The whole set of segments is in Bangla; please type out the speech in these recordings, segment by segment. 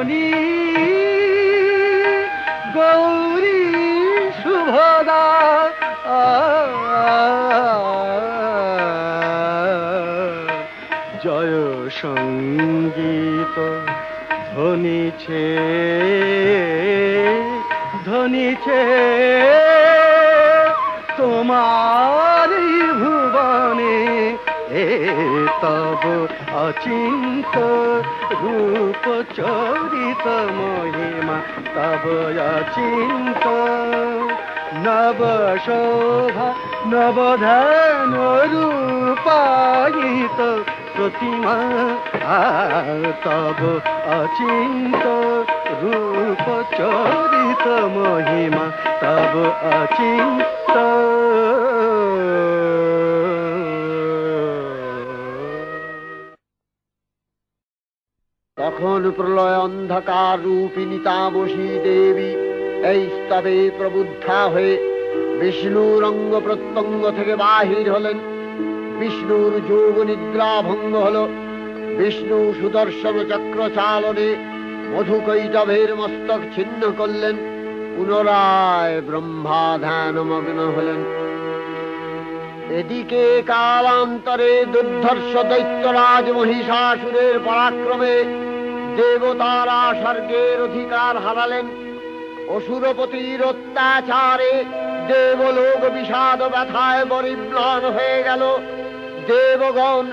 ধনী গৌরী শুভদা জয় সঙ্গীত ধ্বনিছে ধ্বনিছে তোমার ভুবনে তব অচিন্ত রূপ চরিত মহিমা তব অচিন্ত নব শোভা নবধান রূপায়িত প্রতিমা তব অচিন্ত রূপ চরিত মহিমা তব অচিন্ত তখন প্রলয় অন্ধকার রূপিণী তামসী দেবী এই স্তবে প্রবুদ্ধা হয়ে বিষ্ণুর অঙ্গ প্রত্যঙ্গ থেকে বাহির হলেন। বিষ্ণুর যোগ নিদ্রা ভঙ্গ হল। বিষ্ণু সুদর্শন চক্র চালনে মধুকৈটভের মস্তক ছিন্ন করলেন। পুনরায় ব্রহ্মা ধ্যানমগ্ন হলেন। এদিকে কালান্তরে দুর্ধর্ষ দৈত্যরাজ মহিষাসুরের পরাক্রমে দেবতারা স্বর্গের অধিকার হারালেন। অসুরপতির অত্যাচারে দেবলোক বিষাদ ব্যথায় পরিম্লান হয়ে গেল। দেবগণ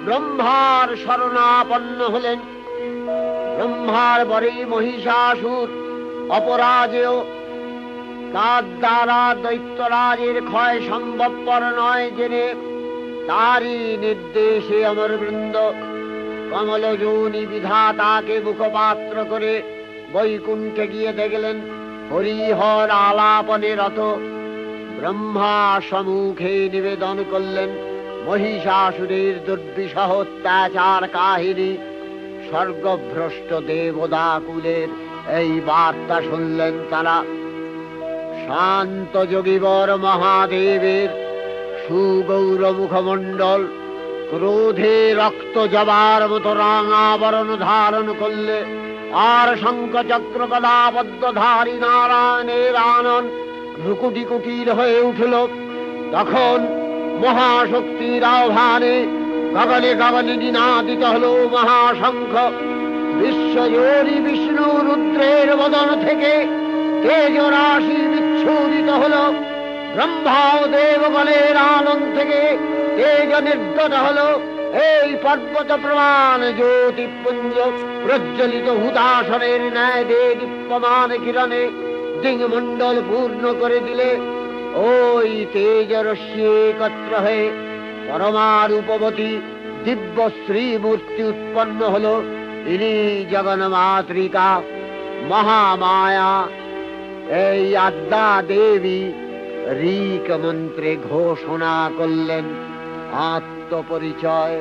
ব্রহ্মার শরণাপন্ন হলেন। ব্রহ্মার পরে মহিষাসুর অপরাজেয়। তার দ্বারা দৈত্যরাজের ক্ষয় সম্ভবপর নয় জেনে তারই নির্দেশে অমরবৃন্দ কমলযোনি বিধাতাকে মুখপাত্র করে বৈকুণ্ঠে গিয়ে দেখলেন হরিহর আলাপনে রত। ব্রহ্মা সম্মুখে নিবেদন করলেন মহিষাসুরের দুর্বিষহ অত্যাচার কাহিনী। স্বর্গভ্রষ্ট দেবদাকুলের এই বার্তা শুনলেন তারা। শান্ত যোগীবর মহাদেবের সুগৌর মুখমণ্ডল ক্রোধে রক্ত জবার মতো রাঙাবরণ ধারণ করলে, আর শঙ্খ চক্র গদাপদ্মধারী নারায়ণের আনন ভ্রুকুটি কুটির হয়ে উঠল। তখন মহাশক্তির আহ্বানে গগনে গগনে নিনাদিত হল মহাশঙ্খ। বিশ্বজোরি বিষ্ণু রুদ্রের বদন থেকে তেজরাশি বিচ্ছুরিত হল। ব্রহ্মা ও দেবগণের আনন থেকে তেজ নির্গত হল। এই পর্বত প্রমাণ জ্যোতিপুঞ্জ প্রজ্বলিত হুতাশনের ন্যায় দীপ্যমান কিরণে দিংমণ্ডল পূর্ণ করে দিলে ওই তেজরশ্মি একত্র হয়ে পরমারূপবতী দিব্য শ্রীমূর্তি উৎপন্ন হল। ইনি জগন্মাতৃকা মহামায়া। এই আদ্যা দেবী ঋক মন্ত্রে ঘোষণা করলেন আত্মপরিচয়।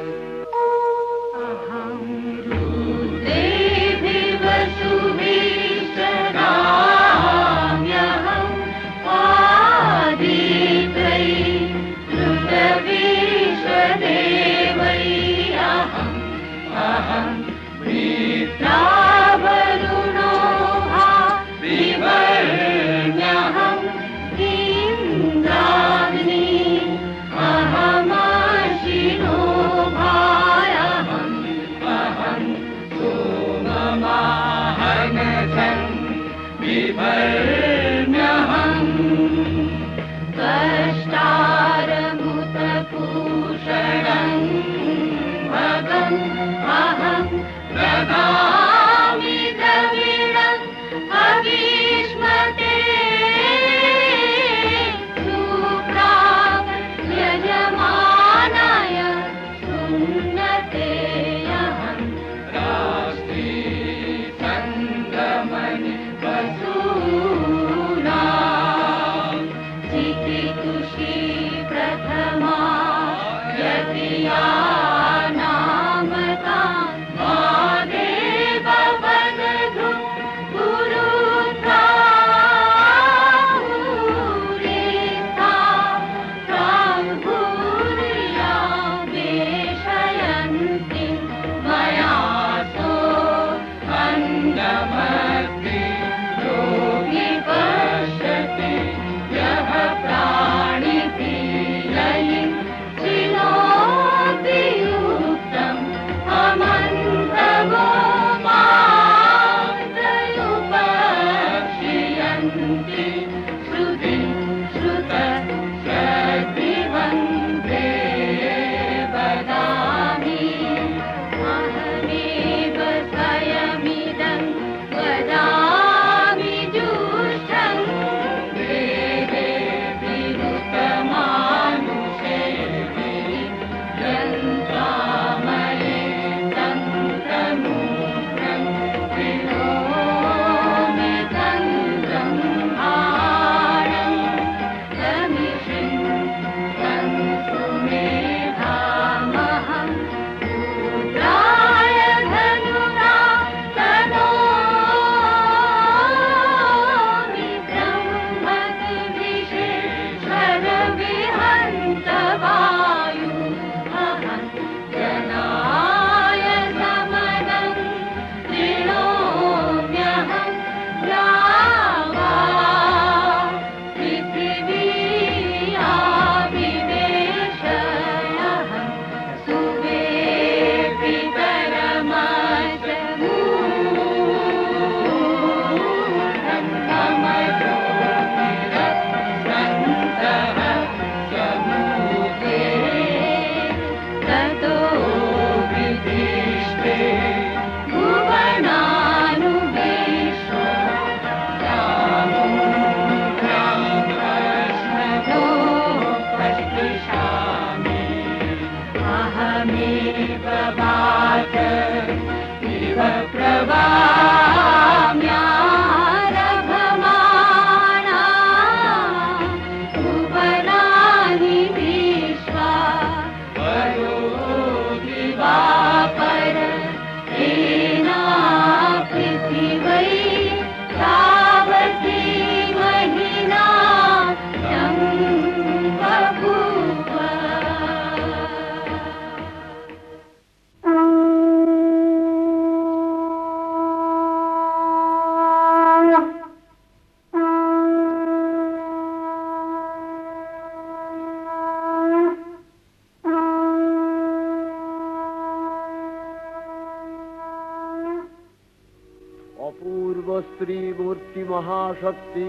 স্ত্রী মূর্তি মহাশক্তি,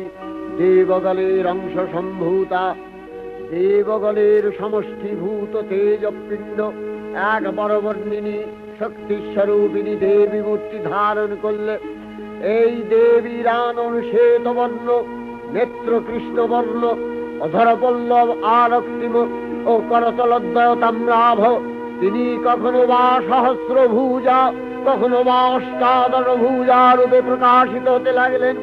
দেবগলের অংশ সম্ভূতা, দেবগলের সমষ্টিভূত তেজপিণ্ড এক বরবর্ণিনী শক্তিস্বরূপিণী দেবী মূর্তি ধারণ করলে এই দেবীর আনন শ্বেতবর্ণ, নেত্র কৃষ্ণবর্ণ, অধরপল্লব আরক্তিম ও করতলদ্বয় তাম্রাভ। তিনি কখনো বা সহস্রভুজা, কখনো বা অষ্টাদশ ভুজা রূপে প্রকাশিত হতে লাগলেন।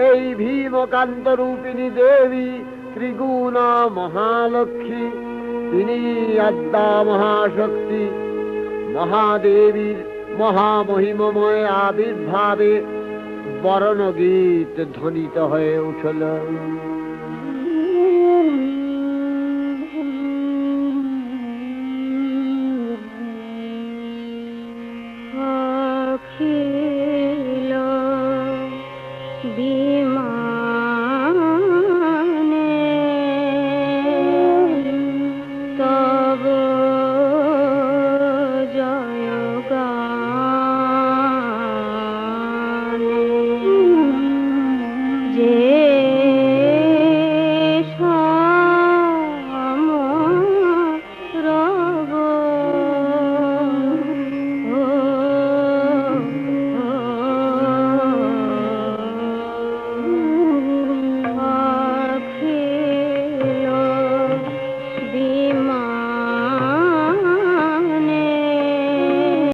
এই ভীমকান্ত রূপিণী দেবী ত্রিগুণা মহালক্ষ্মী, তিনি আদ্যা মহাশক্তি। মহাদেবীর মহামহিমময় আবির্ভাবে বরণ গীত ধ্বনিত হয়ে উঠল।